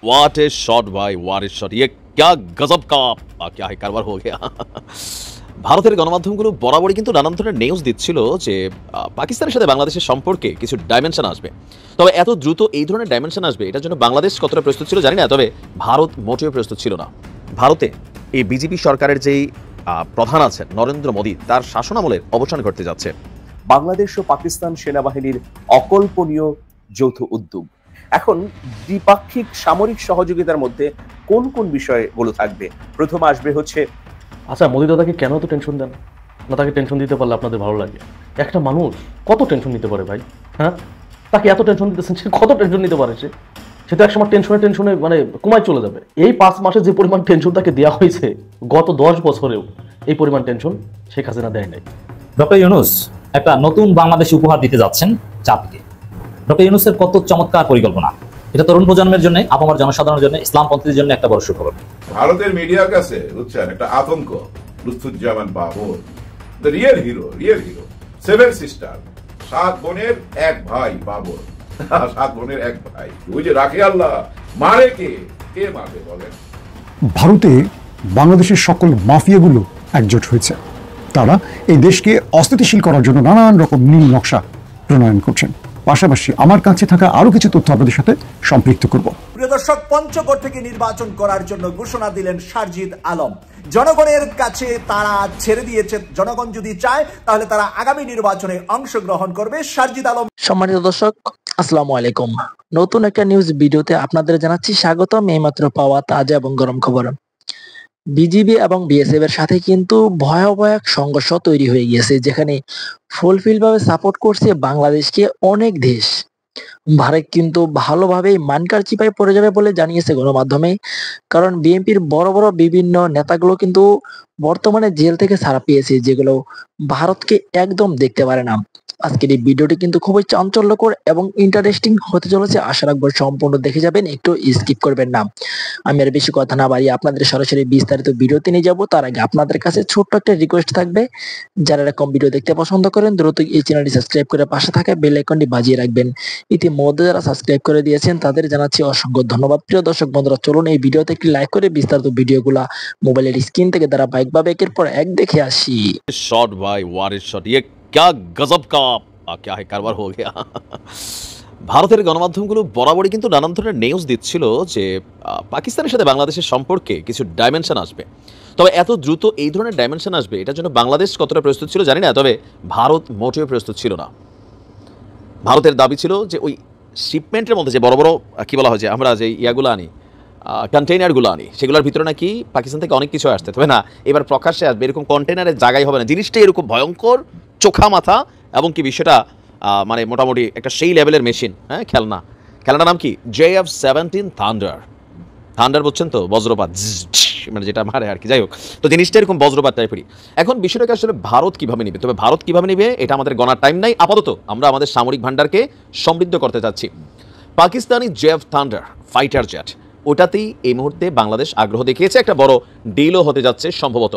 What A shot भाई, what A shot! ये क्या गजब का क्या है কারবার हो गया। ভারতের গণমাধ্যমগুলো বরাবরই কিন্তু নানান ধরনের নিউজ দিচ্ছিল যে পাকিস্তানের সাথে বাংলাদেশের সম্পর্কে কিছু ডাইমেনশন আসবে। তবে এত দ্রুত এই ধরনের ডাইমেনশন আসবে এটার জন্য বাংলাদেশ কতটা প্রস্তুত ছিল জানি না, তবে ভারত মোটেও প্রস্তুত ছিল না। ভারতে এই বিজেপি সরকারের যেই প্রধান আছেন নরেন্দ্র মোদী, তার শাসনামলের অবসান ঘটতে যাচ্ছে। বাংলাদেশ ও পাকিস্তান সেনাবাহিনীর অকল্পনীয় যৌথ উদ্যোগ। এখন দ্বিপাক্ষিক সামরিক সহযোগিতার মধ্যে কোন কোন বিষয়গুলো থাকবে? প্রথম আসবে হচ্ছে, আচ্ছা, মোদী দাদাকে কেন তো টেনশন দেন না? তাকে টেনশন দিতে পারলে আপনাদের ভালো লাগে? একটা মানুষ কত টেনশন নিতে পারে ভাই? হ্যাঁ, তাকে এত টেনশন দিতেছেন, সে কত টেনশন নিতে পারে? সে তো একসময় টেনশনে মানে কমায় চলে যাবে। এই 5 মাসে যে পরিমাণ টেনশন তাকে দেওয়া হয়েছে, গত 10 বছরেও এই পরিমাণ টেনশন শেখ হাসিনা দেয় নাই। ডক্টর ইউনূস একটা নতুন বাংলাদেশ উপহার দিতে যাচ্ছেন জাতিকে। ডক্টর ইউনূসের কত চমৎকার পরিকল্পনা! এটা তরুণ প্রজন্মের জন্য, আপামর জনসাধারণের জন্য, ইসলামপন্থীদের জন্য একটা বড় সুখবর। ভারতের মিডিয়ার কাছে বুঝছেন একটা আতঙ্ক। Lutfuzzaman Babar, the real hero, 7 sister, 7 বোনের এক ভাই বাবর। 7 বোনের এক ভাই, ওই যে রাখে আল্লাহ, মারে কে মারবে বলেন? ভারতে বাংলাদেশের সকল মাফিয়াগুলো একজোট হয়েছে। তারা এই দেশকে অস্থিতিশীল করার জন্য নানান রকম নীল নকশা প্রণয়ন করছেন। পাশাপাশি আমার কাছে থাকা আরো কিছু তথ্য আপনাদের সাথে সম্পৃক্ত করব। প্রিয় দর্শক, পঞ্চগড় থেকে নির্বাচন করার জন্য ঘোষণা দিলেন সারজিদ আলম। জনগণের কাছে তারা ছেড়ে দিয়েছে, জনগণ যদি চায় তাহলে তারা আগামী নির্বাচনে অংশগ্রহণ করবে। সারজিদ আলম। সম্মানিত দর্শক, আসসালামু আলাইকুম। নতুন একটা নিউজ ভিডিওতে আপনাদের জানাচ্ছি স্বাগতম। এইমাত্র পাওয়া তাজা এবং গরম খবর। বিজিবি এবং বিএসএফ এর সাথে কিন্তু ভয়াবহ এক সংঘর্ষ তৈরি হয়ে গিয়েছে, যেখানে ফুলফিল ভাবে সাপোর্ট করছে বাংলাদেশকে অনেক দেশ। ভারত কিন্তু ভালোভাবেই মানকার চিপায় পড়ে যাবে বলে জানিয়েছে গণমাধ্যমে। কারণ বিএনপির বড় বড় বিভিন্ন নেতাগুলো কিন্তু বর্তমানে জেল থেকে ছাড়া পেয়েছে, যেগুলো ভারতকে একদম দেখতে পারে না। আজকের এই ভিডিওটি কিন্তু খুবই চাঞ্চল্যকর এবং ইন্টারেস্টিং হতে চলেছে। আশা রাখবো সম্পূর্ণ দেখে যাবেন, একটু স্কিপ করবেন না। আমি আর বেশি কথা না বাড়িয়ে আপনাদের সরাসরি বিস্তারিত ভিডিওতে নিয়ে যাবো। তার আগে আপনাদের কাছে ছোট্ট একটা রিকোয়েস্ট থাকবে, যারা এরকম ভিডিও দেখতে পছন্দ করেন দ্রুত এই চ্যানেলটি সাবস্ক্রাইব করে পাশে থাকা বেল আইকনটি বাজিয়ে রাখবেন। ইতিমধ্যে যারা সাবস্ক্রাইব করে দিয়েছেন তাদের জানাচ্ছি অসংখ্য ধন্যবাদ। প্রিয় দর্শক বন্ধুরা, চলুন এই ভিডিওতে একটি লাইক করে বিস্তারিত ভিডিওগুলা মোবাইলের স্ক্রিন থেকে ধারাবাহিকভাবে একের পর এক দেখে আসি। शॉट भाई, व्हाट ए शॉट! ये क्या गजब का क्या है কারবার हो गया। ভারতের গণমাধ্যমগুলো বরাবরই কিন্তু নানান ধরনের নিউজ দিচ্ছিল যে পাকিস্তানের সাথে বাংলাদেশের সম্পর্কে কিছু ডাইমেনশন আসবে। তবে এত দ্রুত এই ধরনের ডাইমেনশন আসবে এটার জন্য বাংলাদেশ কতটা প্রস্তুত ছিল জানি না, তবে ভারত মোটেও প্রস্তুত ছিল না। ভারতের দাবি ছিল যে ওই শিপমেন্টের মধ্যে যে বড় বড় কী বলা হয়, যে আমরা যে ইয়াগুলো আনি, কন্টেইনারগুলো আনি, সেগুলোর ভিতরে নাকি পাকিস্তান থেকে অনেক কিছু আসতে, তবে না এবার প্রকাশ্যে আসবে এরকম কন্টেইনারের জায়গায় হবে না। জিনিসটাই এরকম ভয়ঙ্কর, চোখা মাথা, এবং কি বিষয়টা মানে মোটামুটি একটা সেই লেভেলের মেশিন। হ্যাঁ, খেলনার নাম কি? JF-17 থান্ডার, বুঝছেন তো? বজ্রপাত, মানে যেটা মারে আর কি। যাই হোক, তো জিনিসটা এরকম বজ্রপাত টাইপেরই। এখন বিষয়টাকে আসলে ভারত কীভাবে নেবে, তবে ভারত কীভাবে নেবে এটা আমাদের গণার টাইম নাই। আপাতত আমরা আমাদের সামরিক ভাণ্ডারকে সমৃদ্ধ করতে চাচ্ছি। Pakistani JF thunder fighter jet, ওটাতেই এই মুহূর্তে বাংলাদেশ আগ্রহ দেখিয়েছে। একটা বড় ডিলও হতে যাচ্ছে সম্ভবত।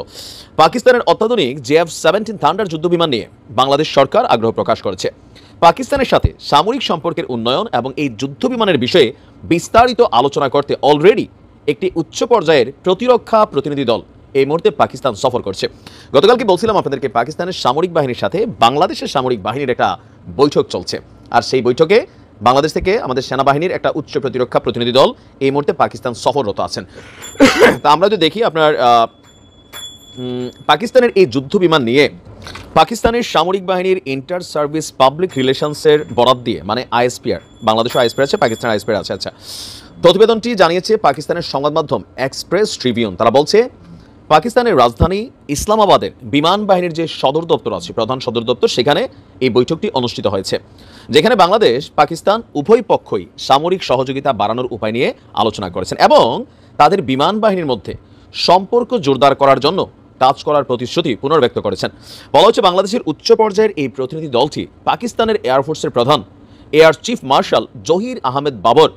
পাকিস্তানের অত্যাধুনিক JF-17 থান্ডার যুদ্ধবিমান নিয়ে বাংলাদেশ সরকার আগ্রহ প্রকাশ করেছে। পাকিস্তানের সাথে সামরিক সম্পর্কের উন্নয়ন এবং এই যুদ্ধবিমানের বিষয়ে বিস্তারিত আলোচনা করতে অলরেডি একটি উচ্চ পর্যায়ের প্রতিরক্ষা প্রতিনিধি দল এই মুহূর্তে পাকিস্তান সফর করছে। গতকালকে বলছিলাম আপনাদেরকে, পাকিস্তানের সামরিক বাহিনীর সাথে বাংলাদেশের সামরিক বাহিনীর একটা বৈঠক চলছে। আর সেই বৈঠকে বাংলাদেশ থেকে আমাদের সেনাবাহিনীর একটা উচ্চ প্রতিরক্ষা প্রতিনিধি দল এই মুহূর্তে পাকিস্তান সফররত আছেন। তা আমরা যদি দেখি আপনার পাকিস্তানের এই যুদ্ধ বিমান নিয়ে পাকিস্তানের সামরিক বাহিনীর ইন্টার সার্ভিস পাবলিক রিলেশনসের বরাত দিয়ে, মানে ISPR, বাংলাদেশও ISPR আছে, পাকিস্তানের ISPR আছে। আচ্ছা, প্রতিবেদনটি জানিয়েছে পাকিস্তানের সংবাদ মাধ্যম এক্সপ্রেস ট্রিবিউন। তারা বলছে পাকিস্তানের রাজধানী ইসলামাবাদের বিমান বাহিনীর যে সদর দপ্তর আছে, প্রধান সদর দপ্তর, সেখানে এই বৈঠকটি অনুষ্ঠিত হয়েছে, যেখানে বাংলাদেশ পাকিস্তান উভয় পক্ষই সামরিক সহযোগিতা বাড়ানোর উপায় নিয়ে আলোচনা করেছেন এবং তাদের বিমান বাহিনীর মধ্যে সম্পর্ক জোরদার করার জন্য কাজ করার প্রতিশ্রুতি পুনর্ব্যক্ত করেছেন। বলা হচ্ছে বাংলাদেশের উচ্চ পর্যায়ের এই প্রতিনিধি দলটি পাকিস্তানের এয়ারফোর্সের প্রধান air chief marshal Zaheer Ahmed Babar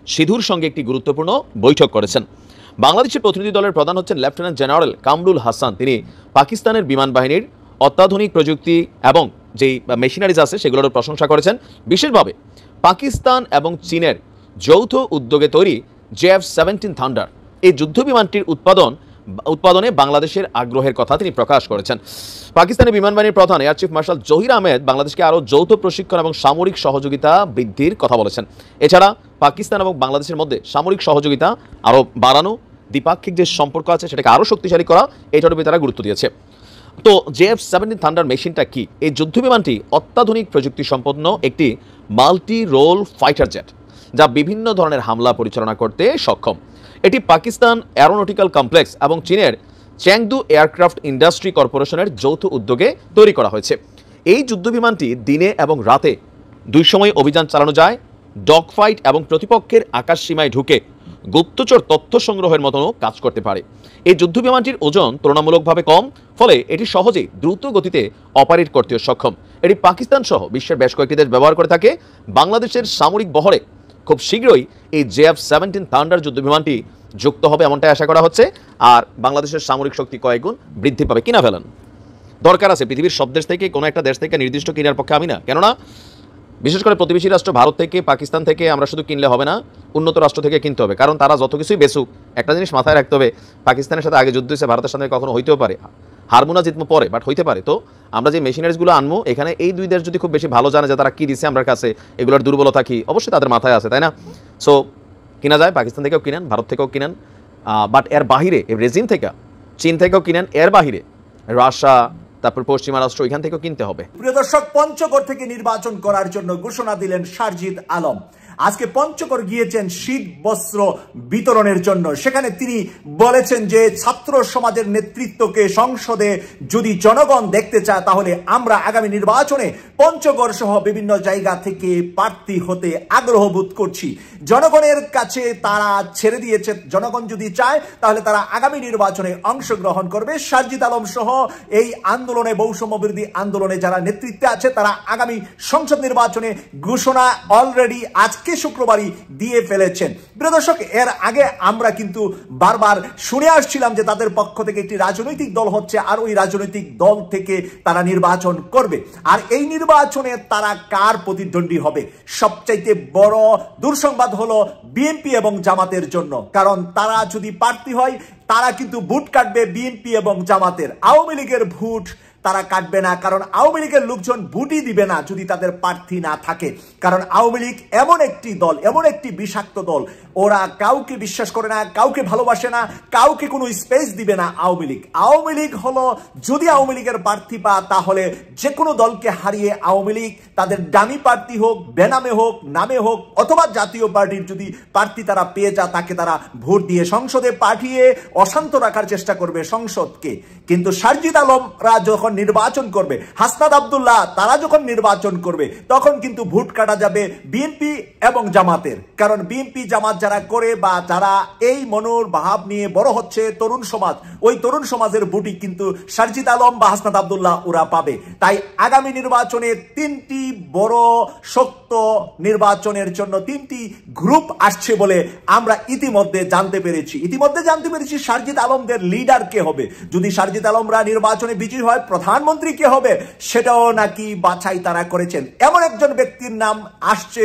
Sidhu সঙ্গে একটি গুরুত্বপূর্ণ বৈঠক করেছেন। বাংলাদেশের প্রতিনিধি দলের প্রধান হচ্ছেন লেফটেন্যান্ট জেনারেল কামরুল হাসান। তিনি পাকিস্তানের বিমান বাহিনীর অত্যাধুনিক প্রযুক্তি এবং যেই মেশিনারিজ আছে সেগুলোর প্রশংসা করেছেন। বিশেষভাবে পাকিস্তান এবং চীনের যৌথ উদ্যোগে তৈরি JF-17 থান্ডার এই যুদ্ধ বিমানটির উৎপাদনে বাংলাদেশের আগ্রহের কথা তিনি প্রকাশ করেছেন। পাকিস্তানি বিমান বাহিনীর প্রধান air chief marshal Zaheer Ahmed বাংলাদেশকে আরও যৌথ প্রশিক্ষণ এবং সামরিক সহযোগিতা বৃদ্ধির কথা বলেছেন। এছাড়া পাকিস্তান এবং বাংলাদেশের মধ্যে সামরিক সহযোগিতা আরও বাড়ানো, দ্বিপাক্ষিক যে সম্পর্ক আছে সেটাকে আরও শক্তিশালী করা, এইটার উপরে তারা গুরুত্ব দিয়েছে। তো JF-17 থান্ডার মেশিনটা কি? এই যুদ্ধ বিমানটি অত্যাধুনিক প্রযুক্তি সম্পন্ন একটি মাল্টি রোল ফাইটার জেট, যা বিভিন্ন ধরনের হামলা পরিচালনা করতে সক্ষম। এটি পাকিস্তান অ্যারোনটিক্যাল কমপ্লেক্স এবং চীনের চ্যাংদু এয়ারক্রাফট ইন্ডাস্ট্রি কর্পোরেশনের যৌথ উদ্যোগে তৈরি করা হয়েছে। এই যুদ্ধ বিমানটি দিনে এবং রাতে দুই সময় অভিযান চালানো যায়, ডগ ফাইট এবং প্রতিপক্ষের আকাশ সীমায় ঢুকে গুপ্তচর তথ্য সংগ্রহের মতনও কাজ করতে পারে। এই যুদ্ধ বিমানটির ওজন তুলনামূলকভাবে কম, ফলে এটি সহজেই দ্রুত গতিতে অপারেট করতেও সক্ষম। এটি পাকিস্তান সহ বিশ্বের বেশ কয়েকটি দেশ ব্যবহার করে থাকে। বাংলাদেশের সামরিক বহরে খুব শীঘ্রই এই JF-17 থান্ডার যুদ্ধ বিমানটি যুক্ত হবে এমনটাই আশা করা হচ্ছে। আর বাংলাদেশের সামরিক শক্তি কয়েকগুণ বৃদ্ধি পাবে। কিনা ফেলেন, দরকার আছে পৃথিবীর সব দেশ থেকে কোনো একটা দেশ থেকে নির্দিষ্ট কেনার পক্ষে আমি না, কেননা বিশেষ করে প্রতিবেশী রাষ্ট্র ভারত থেকে, পাকিস্তান থেকে আমরা শুধু কিনলে হবে না, উন্নত রাষ্ট্র থেকে কিনতে হবে। কারণ তারা যত কিছুই বেসুক, একটা জিনিস মাথায় রাখতে হবে, পাকিস্তানের সাথে আগে যুদ্ধ হয়েছে, ভারতের সাথে কখনো হইতেও পারে, হারমোনা জিতমো পরে, বাট হইতে পারে। তো আমরা যে মেশিনারিজগুলো আনবো, এখানে এই দুই দেশ যদি খুব বেশি ভালো জানে যে তারা কী দিচ্ছে আমার কাছে, এগুলোর দুর্বলতা কি, অবশ্যই তাদের মাথায় আছে, তাই না? সো কিনা যায়, পাকিস্তান থেকেও কিনেন, ভারত থেকেও কিনেন, বাট এর বাহিরে এই রেজিম থেকে, চীন থেকেও কিনেন, এর বাহিরে রাশিয়া, তারপর পশ্চিমা রাষ্ট্র, এখান থেকেও কিনতে হবে। প্রিয় দর্শক, পঞ্চগড় থেকে নির্বাচন করার জন্য ঘোষণা দিলেন সারজিদ আলম। আজকে পঞ্চগড় গিয়েছেন শীত বস্ত্র বিতরণের জন্য। সেখানে তিনি বলেছেন যে ছাত্র সমাজের নেতৃত্বকে সংসদে যদি জনগণ দেখতে চায়, তাহলে আমরা আগামী নির্বাচনে পঞ্চগড় সহ বিভিন্ন জায়গা থেকে প্রার্থী হতে আগ্রহ বোধ করছি। জনগণের কাছে তারা ছেড়ে দিয়েছে, জনগণ যদি চায় তাহলে তারা আগামী নির্বাচনে অংশগ্রহণ করবে। সারজিদ আলম সহ এই আন্দোলনে, বৈষম্য বিরোধী আন্দোলনে যারা নেতৃত্বে আছে, তারা আগামী সংসদ নির্বাচনে ঘোষণা অলরেডি আজকে শুক্রবারই দিয়ে ফেলেছেন। প্রিয় দর্শক, এর আগে আমরা কিন্তু বারবার শুনে আসছিলাম যে তাদের পক্ষ থেকে একটি রাজনৈতিক দল হচ্ছে, আর ওই রাজনৈতিক দল থেকে তারা নির্বাচন করবে। আর এই নির্বাচনে তারা কার প্রতিদ্বন্দ্বী হবে? সবচাইতে বড় দুঃসংবাদ হলো বিএনপি এবং জামাতের জন্য, কারণ তারা যদি প্রার্থী হয়, তারা কিন্তু ভোট কাটবে বিএনপি এবং জামাতের। আওয়ামী লীগের ভোট তারা কাটবে না, কারণ আওয়ামী লীগের লোকজন ভোটই দিবে না যদি তাদের প্রার্থী না থাকে। কারণ আওয়ামী লীগ এমন একটি দল, এমন একটি বিষাক্ত দল, ওরা কাউকে বিশ্বাস করে না, কাউকে ভালোবাসে না, কাউকে কোনো স্পেস দিবে না। আওয়ামী লীগ হলো, যদি আওয়ামী লীগের প্রার্থী পা, তাহলে যে কোনো দলকে হারিয়ে আওয়ামী লীগ তাদের ডামি প্রার্থী হোক, বেনামে হোক, নামে হোক, অথবা জাতীয় পার্টির যদি প্রার্থী তারা পেয়ে যায়, তাকে তারা ভোট দিয়ে সংসদে পাঠিয়ে অশান্ত রাখার চেষ্টা করবে সংসদকে। কিন্তু সারজিদ আলমরা যখন নির্বাচন করবে, হাসনাত আব্দুল্লাহ তারা যখন নির্বাচন করবে, তখন কিন্তু ভোট কাটা যাবে বিএনপি এবং জামাতের। কারণ বিএনপি জামাত যারা করে, বা যারা এই মনোর ভাব নিয়ে বড় হচ্ছে তরুণ সমাজ, ওই তরুণ সমাজের ভোটই কিন্তু সারজিদ আলম বা হাসনাত আব্দুল্লাহ ওরা পাবে। তাই আগামী নির্বাচনে তিনটি বড় শক্ত নির্বাচনের জন্য তিনটি গ্রুপ আসছে বলে আমরা ইতিমধ্যে জানতে পেরেছি। সারজিদ আলমদের লিডার কে হবে, যদি সারজিদ আলমরা নির্বাচনে বিজয়ী হয়, প্রধানমন্ত্রী কে হবে সেটাও নাকি বাছাই তারা করেছেন। এমন একজন ব্যক্তির নাম আসছে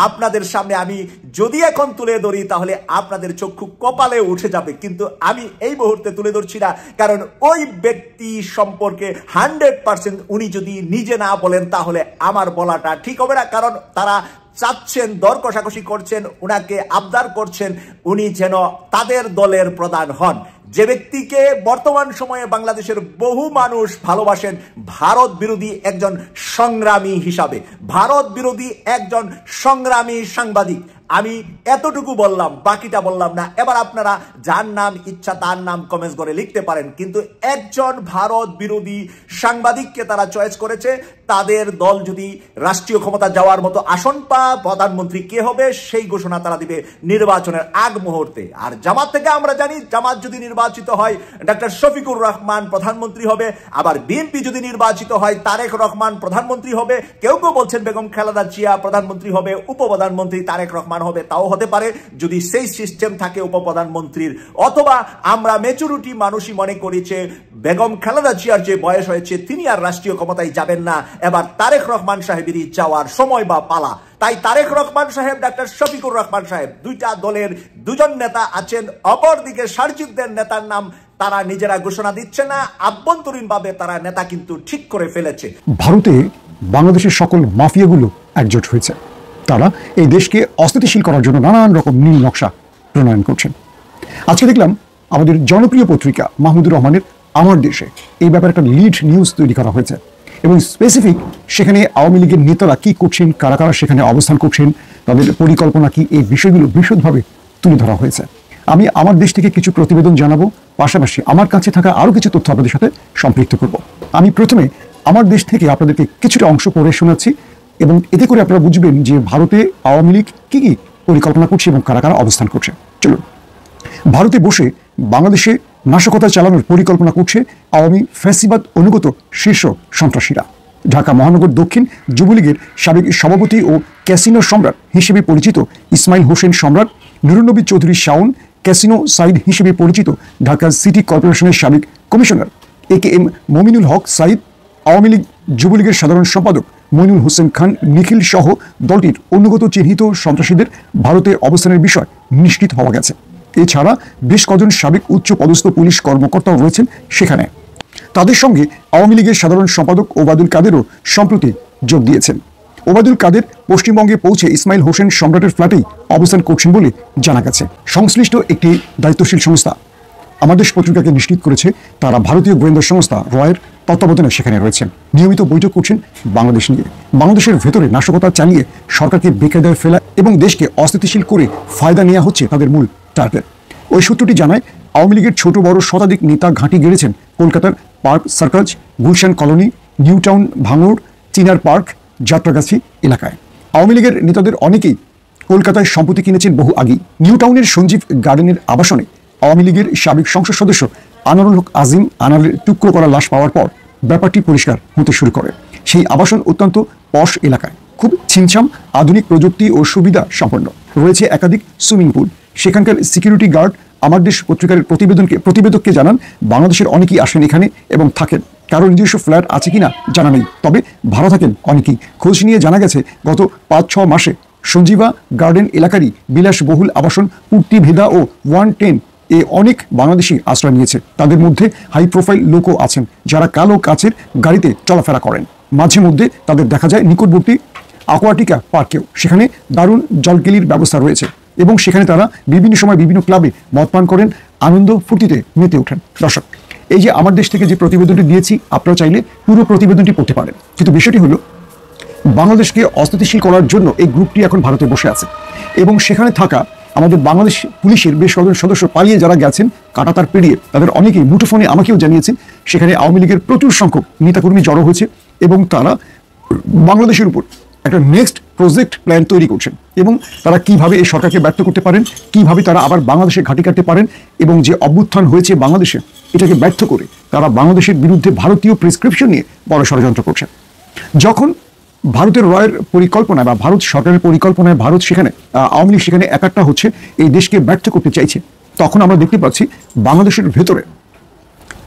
আপনাদের সামনে, আমি যদি এখন তুলে ধরি তাহলে আপনাদের চক্ষু কপালে উঠে যাবে, কিন্তু আমি এই মুহূর্তে তুলে ধরছি না, কারণ ওই ব্যক্তি সম্পর্কে 100% উনি যদি নিজে না বলেন তাহলে আমার বলাটা ঠিক হবে না। কারণ তারা চাচ্ছেন, দর কষাকষি করছেন, উনাকে আবদার করছেন উনি যেন তাদের দলের প্রধান হন। যে ব্যক্তিকে বর্তমান সময়ে বাংলাদেশের বহু মানুষ ভালোবাসেন, ভারত বিরোধী একজন সংগ্রামী হিসাবে, ভারত বিরোধী একজন সংগ্রামী সাংবাদিক। আমি এতটুকু বললাম, বাকিটা বললাম না। এবার আপনারা যার নাম ইচ্ছা তার নাম কমেন্টস করে লিখতে পারেন, কিন্তু একজন ভারত বিরোধী সাংবাদিককে তারা চয়েস করেছে। তাদের দল যদি রাষ্ট্রীয় ক্ষমতা যাওয়ার মতো আসন পা, প্রধানমন্ত্রী কে হবে সেই ঘোষণা তারা দিবে নির্বাচনের আগ মুহূর্তে। আর জামাত থেকে আমরা জানি, জামাত যদি নির্বাচিত হয় ডক্টর শফিকুর রহমান প্রধানমন্ত্রী হবে, আবার বিএনপি যদি নির্বাচিত হয় তারেক রহমান প্রধানমন্ত্রী হবে, কেউ কেউ বলছেন বেগম খালেদা জিয়া প্রধানমন্ত্রী হবে, উপপ্রধানমন্ত্রী তারেক রহমান হবে, তাও হতে পারে যদি সেই সিস্টেম থাকে উপপ্রধানমন্ত্রীর। অথবা আমরা মেচুরিটি মানুষই মনে করেছে বেগম খালেদা জিয়ার যে বয়স হয়েছে তিনি আর রাষ্ট্রীয় ক্ষমতায় যাবেন না, এবার তারেক রহমান সাহেবেরই যাওয়ার সময় বা পালা। তাই তারেক রহমান সাহেব, ডাক্তার শফিকুর রহমান সাহেব, দুইটা দলের দুজন নেতা আছেন, অপরদিকে সার্জিদের নেতার নাম তারা নিজেরা ঘোষণা দিচ্ছে না, আভ্যন্তরীণভাবে তারা নেতা কিন্তু ঠিক করে ফেলেছে। ভারতে বাংলাদেশের সকল মাফিয়াগুলো একজোট হয়েছে। তারা এই দেশকে অস্থিতিশীল করার জন্য নানান রকম নীল নকশা প্রণয়ন করছেন। আজকে দেখলাম আমাদের জনপ্রিয় পত্রিকা মাহমুদুর রহমানের আমার দেশে এই ব্যাপারে একটা লিড নিউজ তৈরি করা হয়েছে এবং স্পেসিফিক সেখানে আওয়ামী লীগের নেতারা কি করছেন, কারা কারা সেখানে অবস্থান করছেন, তাদের পরিকল্পনা কি, এই বিষয়গুলো বিশদভাবে তুলে ধরা হয়েছে। আমি আমার দেশ থেকে কিছু প্রতিবেদন জানাবো, পাশাপাশি আমার কাছে থাকা আরও কিছু তথ্য আপনাদের সাথে সম্পৃক্ত করব। আমি প্রথমে আমার দেশ থেকে আপনাদেরকে কিছুটা অংশ পড়ে শোনাচ্ছি এবং এতে করে আপনারা বুঝবেন যে ভারতে আওয়ামী লীগ কী কী পরিকল্পনা করছে এবং কারা কারা অবস্থান করছে। চলুন, ভারতে বসে বাংলাদেশে নাশকতা চালানোর পরিকল্পনা করছে আওয়ামী ফ্যাসিবাদ অনুগত শীর্ষ সন্ত্রাসীরা। ঢাকা মহানগর দক্ষিণ যুবলীগের সাবেক সভাপতি ও ক্যাসিনো সম্রাট হিসেবে পরিচিত ইসমাইল হোসেন সম্রাট, নুরুন্নবী চৌধুরী শাওন, ক্যাসিনো সাইদ হিসেবে পরিচিত ঢাকা সিটি কর্পোরেশনের সাবেক কমিশনার AKM মমিনুল হক সাইদ, আওয়ামী লীগ যুবলীগের সাধারণ সম্পাদক মইনুল হোসেন খান নিখিল সহ দলটির অনুগত চিহ্নিত সন্ত্রাসীদের ভারতে অবস্থানের বিষয় নিশ্চিত হওয়া গেছে। এছাড়া বেশ কজন সাবেক উচ্চ পদস্থ পুলিশ কর্মকর্তাও রয়েছেন সেখানে। তাদের সঙ্গে আওয়ামী লীগের সাধারণ সম্পাদক ওবায়দুল কাদেরও সম্প্রতি যোগ দিয়েছেন। ওবায়দুল কাদের পশ্চিমবঙ্গে পৌঁছে ইসমাইল হোসেন সম্রাটের ফ্ল্যাটেই অবস্থান করছেন বলে জানা গেছে। সংশ্লিষ্ট একটি দায়িত্বশীল সংস্থা আমাদের পত্রিকাকে নিশ্চিত করেছে তারা ভারতীয় গোয়েন্দা সংস্থা রয়ের তত্ত্বাবধানে সেখানে রয়েছেন, নিয়মিত বৈঠক করছেন বাংলাদেশ নিয়ে। বাংলাদেশের ভেতরে নাশকতা চালিয়ে সরকারকে বেকায়দায় ফেলা এবং দেশকে অস্থিতিশীল করে ফায়দা নেওয়া হচ্ছে তাদের মূল টার্গেট। ওই সূত্রটি জানায় আওয়ামী লীগের ছোট বড় শতাধিক নেতা ঘাঁটি গেড়েছেন কলকাতার park circus, Gulshan colony, new town ভাঙড়, চিনার পার্ক, যাত্রাগাছি এলাকায়। আওয়ামী লীগের নেতাদের অনেকেই কলকাতায় সম্পত্তি কিনেছেন বহু আগেই। নিউ টাউনের সঞ্জীব গার্ডেনের আবাসনে আওয়ামী লীগের সাবেক সংসদ সদস্য আনারুল হক আজিম আনারের টুকরো করা লাশ পাওয়ার পর ব্যাপারটি পরিষ্কার হতে শুরু করে। সেই আবাসন অত্যন্ত পশ এলাকায়, খুব ছিমছাম আধুনিক প্রযুক্তি ও সুবিধা সম্পন্ন। রয়েছে একাধিক সুইমিং পুল। সেখানকার সিকিউরিটি গার্ড আমার দেশ পত্রিকার প্রতিবেদককে জানান বাংলাদেশের অনেকেই আসেন এখানে এবং থাকেন। কারো নিজস্ব ফ্ল্যাট আছে কিনা জানা নেই, তবে ভাড়া থাকেন অনেকেই। খোঁজ নিয়ে জানা গেছে গত 5-6 মাসে সঞ্জীবা গার্ডেন এলাকারই বিলাসবহুল আবাসন পূর্তি ভেদা ও 110 এ অনেক বাংলাদেশি আশ্রয় নিয়েছে। তাদের মধ্যে হাই প্রোফাইল লোকও আছেন যারা কালো কাচের গাড়িতে চলাফেরা করেন। মাঝে মধ্যে তাদের দেখা যায় নিকটবর্তী অ্যাকোয়াটিকা পার্কেও। সেখানে দারুণ জলকেলির ব্যবস্থা রয়েছে এবং সেখানে তারা বিভিন্ন সময় বিভিন্ন ক্লাবে মদ পান করেন, আনন্দ ফুর্তিতে মেতে ওঠেন। দর্শক, এই যে আমার দেশ থেকে যে প্রতিবেদনটি দিয়েছি, আপনারা চাইলে পুরো প্রতিবেদনটি পড়তে পারেন। কিন্তু বিষয়টি হলো বাংলাদেশকে অস্থিতিশীল করার জন্য এই গ্রুপটি এখন ভারতে বসে আছে এবং সেখানে থাকা আমাদের বাংলাদেশ পুলিশের বেশ কয়েকজন সদস্য পালিয়ে যারা গেছেন কাঁটাতার পেরিয়ে, তাদের অনেকেই মুঠোফোনে আমাকেও জানিয়েছেন সেখানে আওয়ামী লীগের প্রচুর সংখ্যক নেতাকর্মী জড়ো হয়েছে এবং তারা বাংলাদেশের উপর একটা নেক্সট প্রজেক্ট প্ল্যান তৈরি করছেন এবং তারা কিভাবে এই সরকারকে ব্যর্থ করতে পারেন, কিভাবে তারা আবার বাংলাদেশে ঘাঁটি কাটতে পারেন এবং যে অভ্যুত্থান হয়েছে বাংলাদেশে এটাকে ব্যর্থ করে তারা বাংলাদেশের বিরুদ্ধে ভারতীয় প্রেসক্রিপশন নিয়ে বড় ষড়যন্ত্র করছেন। যখন ভারতের রয়ের পরিকল্পনায় বা ভারত সরকারের পরিকল্পনায় ভারত সেখানে আওয়ামী লীগ সেখানে একাট্টা হচ্ছে, এই দেশকে ব্যর্থ করতে চাইছে, তখন আমরা দেখতে পাচ্ছি বাংলাদেশের ভেতরে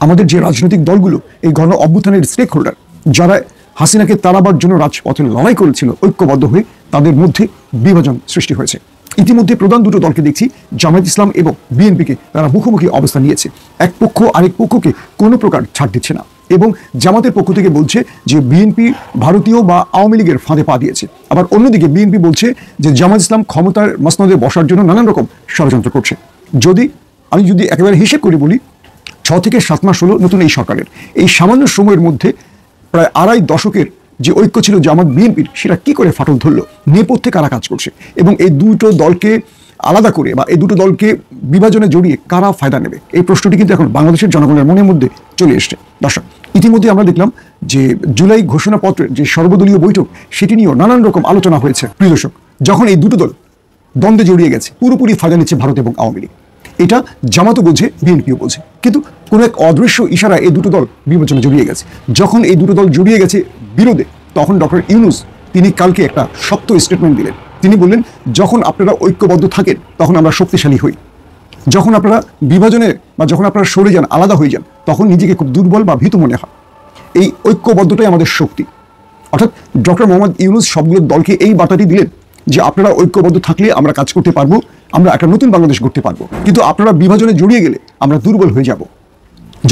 আমাদের যে রাজনৈতিক দলগুলো এই গণ অভ্যুত্থানের স্টেক হোল্ডার যারা হাসিনাকে তাড়াবার জন্য রাজপথে লড়াই করেছিল ঐক্যবদ্ধ হয়ে, তাদের মধ্যে বিভাজন সৃষ্টি হয়েছে। ইতিমধ্যে প্রধান দুটো দলকে দেখছি, জামায়াত ইসলাম এবং বিএনপিকে তারা মুখোমুখি অবস্থান নিয়েছে। এক পক্ষ আরেক পক্ষকে কোনো প্রকার ছাড় দিচ্ছে না এবং জামাতের পক্ষ থেকে বলছে যে বিএনপি ভারতীয় বা আওয়ামী লীগের ফাঁদে পা দিয়েছে। আবার অন্যদিকে বিএনপি বলছে যে জামায়াত ইসলাম ক্ষমতার মসনদে বসার জন্য নানান রকম ষড়যন্ত্র করছে। আমি যদি একেবারে হিসেব করে বলি, 6 থেকে 7 মাস হলো নতুন এই সরকারের। এই সামান্য সময়ের মধ্যে প্রায় 2.5 দশকের যে ঐক্য ছিল জামাত বিএনপির, সেটা কি করে ফাটল ধরলো, নেপথ্যে কারা কাজ করছে এবং এই দুটো দলকে আলাদা করে বা এই দুটো দলকে বিভাজনে জড়িয়ে কারা ফায়দা নেবে, এই প্রশ্নটি কিন্তু এখন বাংলাদেশের জনগণের মনের মধ্যে চলে এসছে। দর্শক, ইতিমধ্যে আমরা দেখলাম যে জুলাই ঘোষণাপত্রের যে সর্বদলীয় বৈঠক, সেটি নিয়েও নানান রকম আলোচনা হয়েছে। প্রিয় দর্শক, যখন এই দুটো দল দ্বন্দ্বে জড়িয়ে গেছে, পুরোপুরি ফায়দা নিচ্ছে ভারত এবং আওয়ামী লীগ। এটা জামাতও বোঝে, বিএনপিও বোঝে, কিন্তু কোনো এক অদৃশ্য ইশারায় এই দুটো দল বিভাজনে জড়িয়ে গেছে। যখন এই দুটো দল জড়িয়ে গেছে বিরোধে, তখন ডক্টর ইউনূস তিনি কালকে একটা শক্ত স্টেটমেন্ট দিলেন। তিনি বললেন, যখন আপনারা ঐক্যবদ্ধ থাকেন তখন আমরা শক্তিশালী হই, যখন আপনারা বিভাজনে বা যখন আপনারা সরে যান, আলাদা হয়ে যান, তখন নিজেকে খুব দুর্বল বা ভীতু মনে হয়। এই ঐক্যবদ্ধতাই আমাদের শক্তি। অর্থাৎ ডক্টর মোহাম্মদ ইউনূস সবগুলো দলকে এই বার্তাটি দিলেন যে আপনারা ঐক্যবদ্ধ থাকলে আমরা কাজ করতে পারবো, আমরা একটা নতুন বাংলাদেশ গড়তে পারবো। কিন্তু আপনারা বিভাজনে জড়িয়ে গেলে আমরা দুর্বল হয়ে যাব।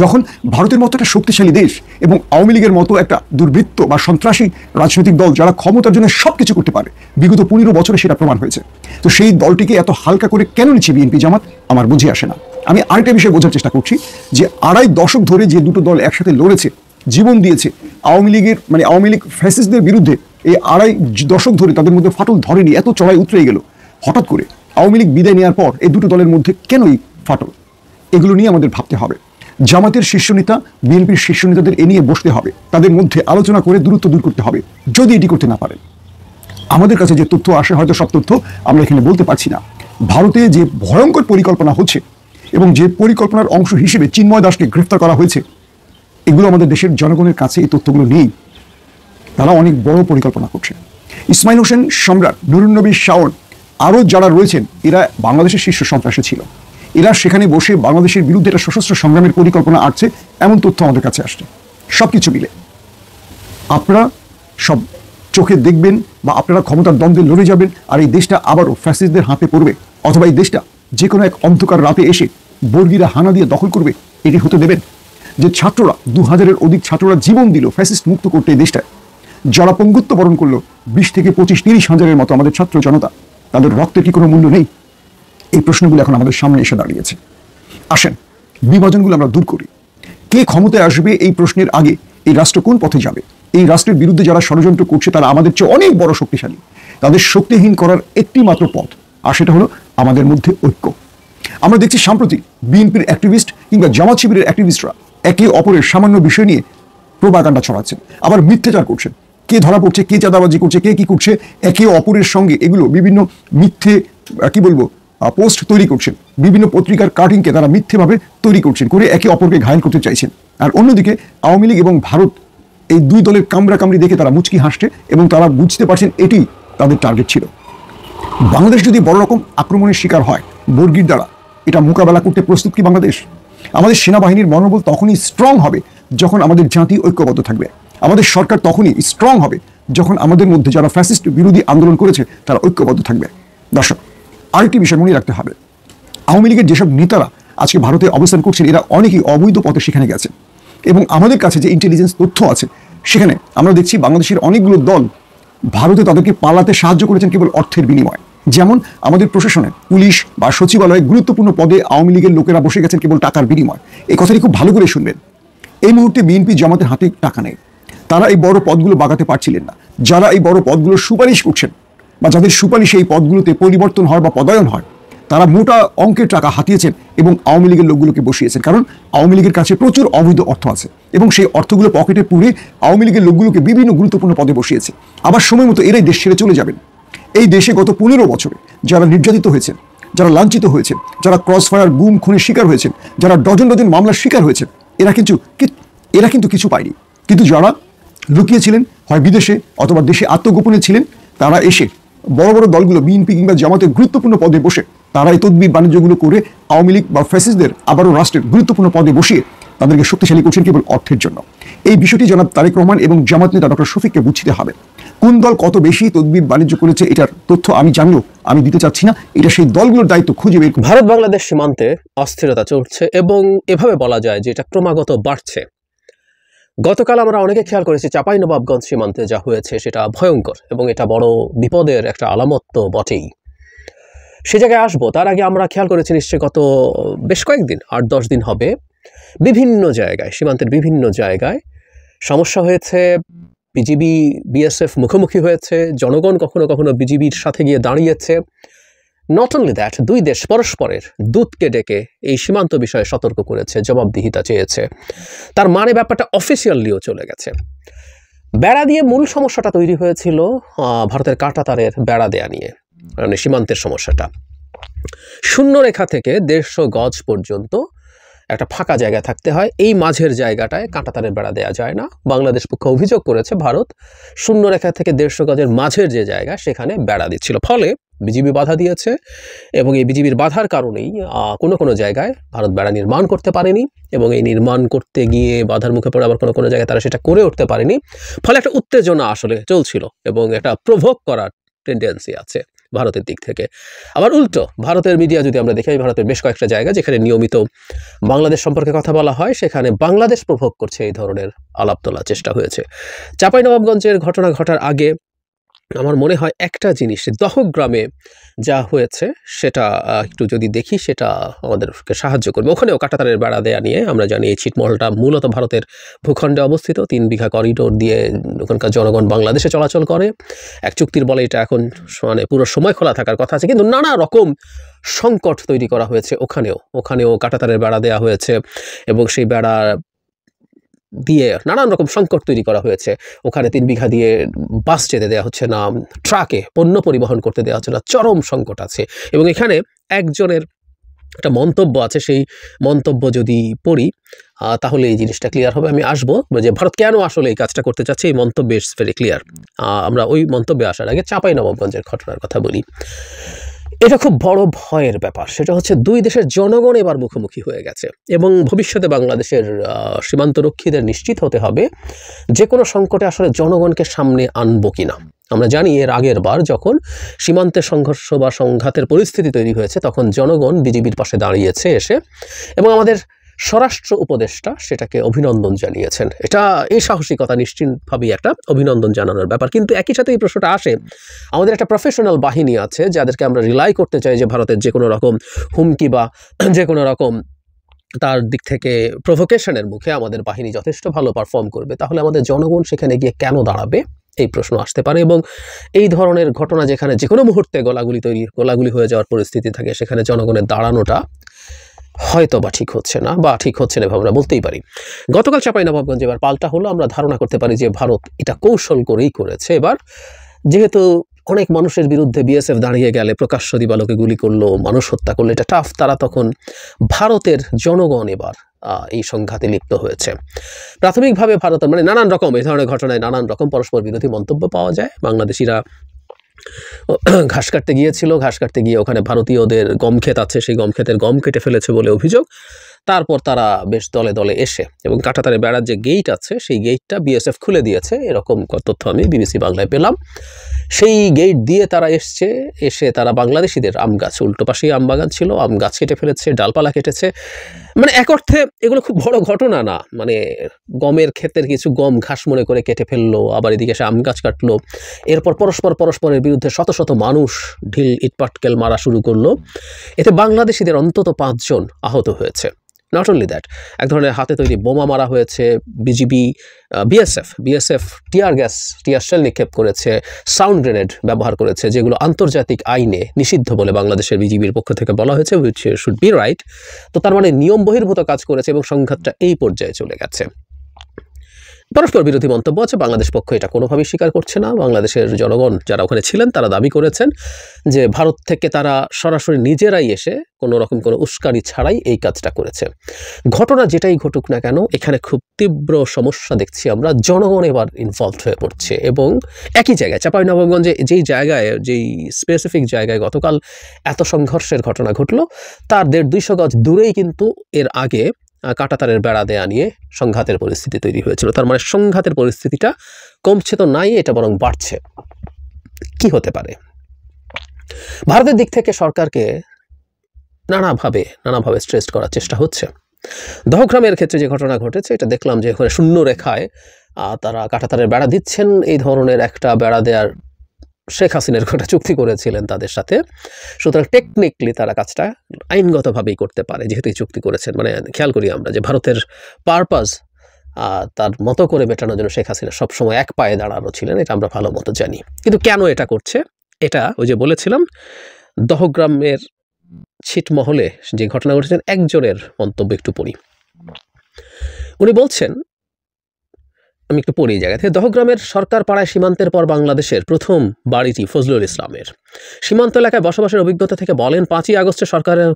যখন ভারতের মতো একটা শক্তিশালী দেশ এবং আওয়ামী লীগের মতো একটা দুর্বৃত্ত বা সন্ত্রাসী রাজনৈতিক দল যারা ক্ষমতার জন্য সবকিছু করতে পারে, বিগত 15 বছরে সেটা প্রমাণ হয়েছে, তো সেই দলটিকে এত হালকা করে কেন নিচ্ছে বিএনপি জামাত, আমার বুঝে আসে না। আমি আরেকটা বিষয় বোঝার চেষ্টা করছি যে 2.5 দশক ধরে যে দুটো দল একসাথে লড়েছে, জীবন দিয়েছে আওয়ামী লীগের আওয়ামী লীগ ফ্যাসিস্টদের বিরুদ্ধে, এই 2.5 দশক ধরে তাদের মধ্যে ফাটল ধরেনি, এত চড়াই উতরে গেল। হঠাৎ করে আওয়ামী লীগ বিদায় নেওয়ার পর এই দুটো দলের মধ্যে কেন এই ফাটল, এগুলো নিয়ে আমাদের ভাবতে হবে। জামাতের শীর্ষ নেতা, বিএনপির শীর্ষ নেতাদের এ নিয়ে বসতে হবে, তাদের মধ্যে আলোচনা করে দূরত্ব দূর করতে হবে। যদি এটি করতে না পারেন, আমাদের কাছে যে তথ্য আসে, হয়তো সব তথ্য আমরা এখানে বলতে পারছি না, ভারতে যে ভয়ঙ্কর পরিকল্পনা হচ্ছে এবং যে পরিকল্পনার অংশ হিসেবে চিন্ময় দাসকে গ্রেফতার করা হয়েছে, এগুলো আমাদের দেশের জনগণের কাছে এই তথ্যগুলো নেই। তারা অনেক বড় পরিকল্পনা করছে। ইসমাইল হোসেন সম্রাট, নুরুন নবী শাওন, আরও যারা রয়েছেন, এরা বাংলাদেশের শীর্ষ সন্ত্রাসী ছিল। এরা সেখানে বসে বাংলাদেশের বিরুদ্ধে একটা সশস্ত্র সংগ্রামের পরিকল্পনা আসছে, এমন তথ্য আমাদের কাছে আসছে। সব কিছু মিলে আপনারা সব চোখে দেখবেন বা আপনারা ক্ষমতার দ্বন্দ্বে লড়ে যাবেন, আর এই দেশটা আবারও ফ্যাসিস্টদের হাতে পড়বে, অথবা এই দেশটা যে কোনো এক অন্ধকার রাতে এসে বর্গীরা হানা দিয়ে দখল করবে, এটি হতে দেবেন? যে ছাত্ররা, 2000-এর অধিক ছাত্ররা জীবন দিল ফ্যাসিস্ট মুক্ত করতে এই দেশটায়, যারা পঙ্গুত্ব বরণ করলো 20 থেকে 25-30 হাজারের মতো আমাদের ছাত্র জনতা, তাদের রক্তের কি কোনো মূল্য নেই? এই প্রশ্নগুলো এখন আমাদের সামনে এসে দাঁড়িয়েছে। আসেন বিভাজনগুলো আমরা দূর করি। কে ক্ষমতায় আসবে এই প্রশ্নের আগে এই রাষ্ট্র কোন পথে যাবে, এই রাষ্ট্রের বিরুদ্ধে যারা ষড়যন্ত্র করছে তারা আমাদের চেয়ে অনেক বড় শক্তিশালী, তাদের শক্তিহীন করার একটি মাত্র পথ, আর সেটা হলো আমাদের মধ্যে ঐক্য। আমরা দেখছি সাম্প্রতিক বিএনপির অ্যাক্টিভিস্ট কিংবা জামাত শিবিরের অ্যাক্টিভিস্টরা একে অপরের সামান্য বিষয় নিয়ে প্রোপাগান্ডা ছড়াচ্ছেন, আবার মিথ্যাচার করছেন। কে ধরা পড়ছে, কে চাঁদাবাজি করছে, কে কি করছে, একে অপরের সঙ্গে এগুলো বিভিন্ন মিথ্যে পোস্ট তৈরি করছেন, বিভিন্ন পত্রিকার কাটিংকে তারা মিথ্যেভাবে তৈরি করছেন, করে একে অপরকে ঘায়েল করতে চাইছেন। আর অন্যদিকে আওয়ামী লীগ এবং ভারত, এই দুই দলের কামড়াকামড়ি দেখে তারা মুচকি হাসছে এবং তারা বুঝতে পারছেন এটি তাদের টার্গেট ছিল। বাংলাদেশ যদি বড় রকম আক্রমণের শিকার হয় বর্গীর দ্বারা, এটা মোকাবেলা করতে প্রস্তুত কি বাংলাদেশ? আমাদের সেনাবাহিনীর মনোবল তখনই স্ট্রং হবে যখন আমাদের জাতি ঐক্যবদ্ধ থাকবে। আমাদের সরকার তখনই স্ট্রং হবে যখন আমাদের মধ্যে যারা ফ্যাসিস্ট বিরোধী আন্দোলন করেছে তারা ঐক্যবদ্ধ থাকবে। দর্শক, আরেকটি বিষয় মনে রাখতে হবে, আওয়ামী লীগের যেসব নেতারা আজকে ভারতে অবস্থান করছেন, এরা অনেকেই অবৈধ পথে সেখানে গেছেন, এবং আমাদের কাছে যে ইন্টেলিজেন্স তথ্য আছে সেখানে আমরা দেখছি বাংলাদেশের অনেকগুলো দল ভারতে তাদেরকে পালাতে সাহায্য করেছেন কেবল অর্থের বিনিময়ে। যেমন আমাদের প্রশাসনে, পুলিশ বা সচিবালয়ে গুরুত্বপূর্ণ পদে আওয়ামী লীগের লোকেরা বসে গেছেন কেবল টাকার বিনিময়। এই কথাটি খুব ভালো করে শুনবেন। এই মুহূর্তে বিএনপি জামাতের হাতে টাকা নেই, তারা এই বড় পদগুলো বাগাতে পারছিলেন না। যারা এই বড় পদগুলো সুপারিশ করছেন বা যাদের সুপারিশে এই পদগুলোতে পরিবর্তন হয় বা পদায়ন হয়, তারা মোটা অঙ্কের টাকা হাতিয়েছেন এবং আওয়ামী লীগের লোকগুলোকে বসিয়েছেন, কারণ আওয়ামী লীগের কাছে প্রচুর অবৈধ অর্থ আছে এবং সেই অর্থগুলো পকেটে পুরে আওয়ামী লীগের লোকগুলোকে বিভিন্ন গুরুত্বপূর্ণ পদে বসিয়েছে। আবার সময় মতো এরাই দেশ ছেড়ে চলে যাবেন। এই দেশে গত 15 বছরে যারা নির্যাতিত হয়েছেন, যারা লাঞ্ছিত হয়েছেন, যারা ক্রস ফায়ার, গুম, খুনের শিকার হয়েছেন, যারা ডজন ডজন মামলার শিকার হয়েছেন, এরা কিন্তু কিছু পায়নি। কিন্তু যারা লুকিয়েছিলেন হয় বিদেশে অথবা দেশে আত্মগোপনে ছিলেন, তারা এসে বড় বড় দলগুলো বিএনপি কিংবা জামাতের গুরুত্বপূর্ণ পদে বসে তারা এই তদবির বাণিজ্যগুলো করে আওয়ামী লীগ বা ফ্যাসিস্টদের আবারও রাষ্ট্রের গুরুত্বপূর্ণ পদে বসিয়ে তাদেরকে শক্তিশালী করছেন কেবল অর্থের জন্য। এই বিষয়টি জনাব তারেক রহমান এবং জামাত নেতা ডক্টর শফিককে বুঝতে হবে। কোন দল কত বেশি তদবির বাণিজ্য করেছে এটার তথ্য আমি জানলেও আমি দিতে চাচ্ছি না, এটা সেই দলগুলোর দায়িত্ব খুঁজে বের। ভারত বাংলাদেশ সীমান্তে অস্থিরতা চলছে এবং এভাবে বলা যায় যে এটা ক্রমাগত বাড়ছে। গতকাল আমরা অনেকে খেয়াল করেছি চাঁপাইনবাবগঞ্জ সীমান্তে যা হয়েছে সেটা ভয়ঙ্কর এবং এটা বড় বিপদের একটা আলামত তো বটেই। সে জায়গায় আসবো, তার আগে আমরা খেয়াল করেছি নিশ্চয়ই গত বেশ কয়েকদিন, 8-10 দিন হবে, বিভিন্ন জায়গায়, সীমান্তের বিভিন্ন জায়গায় সমস্যা হয়েছে। বিজিবি বিএসএফ মুখোমুখি হয়েছে, জনগণ কখনো কখনো বিজিবির সাথে গিয়ে দাঁড়িয়েছে। নট অনলি দ্যাট, দুই দেশ পরস্পরের দূতকে ডেকে এই সীমান্ত বিষয়ে সতর্ক করেছে, জবাবদিহিতা চেয়েছে। তার মানে ব্যাপারটা অফিসিয়ালিও চলে গেছে। বেড়া দিয়ে মূল সমস্যাটা তৈরি হয়েছিল ভারতের কাঁটাতারের বেড়া দেয়া নিয়ে, মানে সীমান্তের সমস্যাটা। শূন্যরেখা থেকে 150 গজ পর্যন্ত একটা ফাঁকা জায়গা থাকতে হয়, এই মাঝের জায়গাটায় কাঁটাতারের বেড়া দেওয়া যায় না। বাংলাদেশ পক্ষ অভিযোগ করেছে ভারত শূন্যরেখা থেকে 150 গজের মাঝের যে জায়গা সেখানে বেড়া দিচ্ছিল, ফলে বিজিবি বাধা দিয়েছে এবং এই বিজিবির বাধার কারণেই কোনো জায়গায় ভারত বেড়া নির্মাণ করতে পারেনি এবং এই নির্মাণ করতে গিয়ে বাধার মুখে পড়ে আবার কোনো জায়গায় তারা সেটা করে উঠতে পারেনি। ফলে একটা উত্তেজনা আসলে চলছিল এবং একটা প্রভোগ করার টেন্ডেন্সি আছে ভারতের দিক থেকে। আবার উল্টো ভারতের মিডিয়া যদি আমরা দেখি, ভারতের বেশ কয়েকটা জায়গা যেখানে নিয়মিত বাংলাদেশ সম্পর্কে কথা বলা হয়, সেখানে বাংলাদেশ প্রভোগ করছে এই ধরনের আলাপ তোলার চেষ্টা হয়েছে। চাঁপাইনবাবগঞ্জের ঘটনা ঘটার আগে আমার মনে হয় একটা জিনিস, দহগ্রামে যা হয়েছে সেটা একটু যদি দেখি, সেটা আমাদেরকে সাহায্য করবে। ওখানেও কাঁটাতারের বেড়া দেয়া নিয়ে আমরা জানি এই ছিটমহলটা মূলত ভারতের ভূখণ্ডে অবস্থিত। 3 বিঘা করিডোর দিয়ে ওখানকার জনগণ বাংলাদেশে চলাচল করে। এক চুক্তির বলে এটা এখন মানে পুরো সময় খোলা থাকার কথা আছে, কিন্তু নানা রকম সংকট তৈরি করা হয়েছে। ওখানেও কাঁটাতারের বেড়া দেওয়া হয়েছে এবং সেই বেড়া দিয়ে নানান রকম সংকট তৈরি করা হয়েছে। ওখানে 3 বিঘা দিয়ে বাস যেতে দেওয়া হচ্ছে না, ট্রাকে পণ্য পরিবহন করতে দেওয়া হচ্ছে না, চরম সংকট আছে। এবং এখানে একজনের একটা মন্তব্য আছে, সেই মন্তব্য যদি পড়ি তাহলে এই জিনিসটা ক্লিয়ার হবে। আমি আসবো যে ভারত কেন আসলে এই কাজটা করতে চাচ্ছে, এই মন্তব্যে ইটস ভেরি ক্লিয়ার। আমরা ওই মন্তব্যে আসার আগে চাঁপাইনবাবগঞ্জের ঘটনার কথা বলি। এটা খুব বড় ভয়ের ব্যাপার। সেটা হচ্ছে 2 দেশের জনগণ এবার মুখোমুখি হয়ে গেছে এবং ভবিষ্যতে বাংলাদেশের সীমান্তরক্ষীদের নিশ্চিত হতে হবে যে কোনো সংকটে আসলে জনগণকে সামনে আনবো কিনা। আমরা জানি এর আগের বার যখন সীমান্তের সংঘর্ষ বা সংঘাতের পরিস্থিতি তৈরি হয়েছে, তখন জনগণ বিজিবির পাশে দাঁড়িয়েছে এসে, এবং আমাদের স্বরাষ্ট্র উপদেষ্টা সেটাকে অভিনন্দন জানিয়েছেন। এটা এই সাহসিকতা নিশ্চিতভাবেই একটা অভিনন্দন জানানোর ব্যাপার। কিন্তু একই সাথে এই প্রশ্নটা আসে, আমাদের একটা প্রফেশনাল বাহিনী আছে যাদেরকে আমরা রিলাই করতে চাই যে ভারতের যে কোনো রকম হুমকি বা যে কোনো রকম তার দিক থেকে প্রভোকেশনের মুখে আমাদের বাহিনী যথেষ্ট ভালো পারফর্ম করবে, তাহলে আমাদের জনগণ সেখানে গিয়ে কেন দাঁড়াবে, এই প্রশ্ন আসতে পারে। এবং এই ধরনের ঘটনা যেখানে যে কোনো মুহূর্তে গোলাগুলি হয়ে যাওয়ার পরিস্থিতি থাকে, সেখানে জনগণের দাঁড়ানোটা হয়তো বা ঠিক হচ্ছে না, বা ঠিক হচ্ছে না আমরা বলতেই পারি। গতকাল চাঁপাইনবাবগঞ্জে এবার পাল্টা হলো। আমরা ধারণা করতে পারি যে ভারত এটা কৌশল করেই করেছে। এবার যেহেতু অনেক মানুষের বিরুদ্ধে বিএসএফ দাঁড়িয়ে গেলে, প্রকাশ্য দিবালোকে গুলি করলো, মানুষ হত্যা করলো, এটা টাফ, তারা তখন ভারতের জনগণ এবার এই সংঘাতে লিপ্ত হয়েছে। প্রাথমিকভাবে ভারতের মানে নানান রকম এই ধরনের ঘটনায় নানান রকম পরস্পর বিরোধী মন্তব্য পাওয়া যায়। বাংলাদেশিরা ঘাস কাটতে গিয়েছিল, ঘাস কাটতে গিয়ে ওখানে ভারতীয়দের গম ক্ষেত আছে, সেই গম ক্ষেতের গম কেটে ফেলেছে বলে অভিযোগ। তারপর তারা বেশ দলে দলে এসে, এবং কাঁটাতারের বেড়ার যে গেট আছে সেই গেটটা বিএসএফ খুলে দিয়েছে, এরকম তথ্য আমি বিবিসি বাংলায় পেলাম। সেই গেট দিয়ে তারা এসে তারা বাংলাদেশিদের আম গাছ, উল্টো পাশেই আম বাগান ছিল, আম গাছ কেটে ফেলেছে, ডালপালা কেটেছে। মানে এক অর্থে এগুলো খুব বড় ঘটনা না, মানে গমের ক্ষেতের কিছু গম ঘাস মনে করে কেটে ফেললো, আবার এদিকে এসে আম গাছ কাটলো। এরপর পরস্পরের বিরুদ্ধে শত শত মানুষ ঢিল ইটপাটকেল মারা শুরু করলো। এতে বাংলাদেশিদের অন্তত 5 জন আহত হয়েছে। নট অনলি দ্যাট, এক ধরনের হাতে তৈরি বোমা মারা হয়েছে, বিএসএফ টিয়ার শেল নিক্ষেপ করেছে, সাউন্ড গ্রেনেড ব্যবহার করেছে, যেগুলো আন্তর্জাতিক আইনে নিষিদ্ধ বলে বাংলাদেশের বিজিবির পক্ষ থেকে বলা হয়েছে, হুইচ শুড বি রাইট। তো তার মানে নিয়ম বহির্ভূত কাজ করেছে এবং সংঘাতটা এই পর্যায়ে চলে গেছে। পরস্পর বিরোধী মন্তব্য আছে, বাংলাদেশ পক্ষ এটা কোনোভাবেই স্বীকার করছে না। বাংলাদেশের জনগণ যারা ওখানে ছিলেন তারা দাবি করেছেন যে ভারত থেকে তারা সরাসরি নিজেরাই এসে কোনো রকম কোনো উস্কানি ছাড়াই এই কাজটা করেছে। ঘটনা যেটাই ঘটুক না কেন, এখানে খুব তীব্র সমস্যা দেখছি আমরা, জনগণ এবার ইনভলভড হয়ে পড়ছে। এবং একই জায়গায় চাঁপাইনবাবগঞ্জে যেই স্পেসিফিক জায়গায় গতকাল এত সংঘর্ষের ঘটনা ঘটলো, তার 150-200 গজ দূরেই কিন্তু এর আগে কাঁটাতারের বেড়া দেয়া নিয়ে সংঘাতের পরিস্থিতি তৈরি হয়েছিল। তার মানে সংঘাতের পরিস্থিতিটা কমছে তো নাই, এটা বরং বাড়ছে। কি হতে পারে? ভারতের দিক থেকে সরকারকে নানাভাবে স্ট্রেস করার চেষ্টা হচ্ছে। দহগ্রামের ক্ষেত্রে যে ঘটনা ঘটেছে, এটা দেখলাম যে ওখানে শূন্য রেখায় তারা কাঁটাতারের বেড়া দিচ্ছেন। এই ধরনের একটা বেড়া দেওয়ার শেখ হাসিনার একটা চুক্তি করেছিলেন তাদের সাথে, সুতরাং টেকনিক্যালি তারা কাজটা আইনগতভাবেই করতে পারে যেহেতু এই চুক্তি করেছেন। মানে খেয়াল করি আমরা যে ভারতের পারপাস তার মতো করে মেটানোর জন্য শেখ হাসিনা সবসময় এক পায়ে দাঁড়ানো ছিলেন, এটা আমরা ভালো মতো জানি। কিন্তু কেন এটা করছে, এটা ওই যে বলেছিলাম দহগ্রামের ছিটমহলে যে ঘটনা ঘটেছেন, একজনের মন্তব্য একটু পড়ি। উনি বলছেন, আমি একটু পড়ি জায়গা থেকে, দহগ্রামের সরকার পাড়ায় সীমান্তের পর বাংলাদেশের প্রথম বাড়িটি ফজলুল ইসলামের। সীমান্ত এলাকায় বসবাসের অভিজ্ঞতা থেকে বলেন, 5ই আগস্টে সরকারের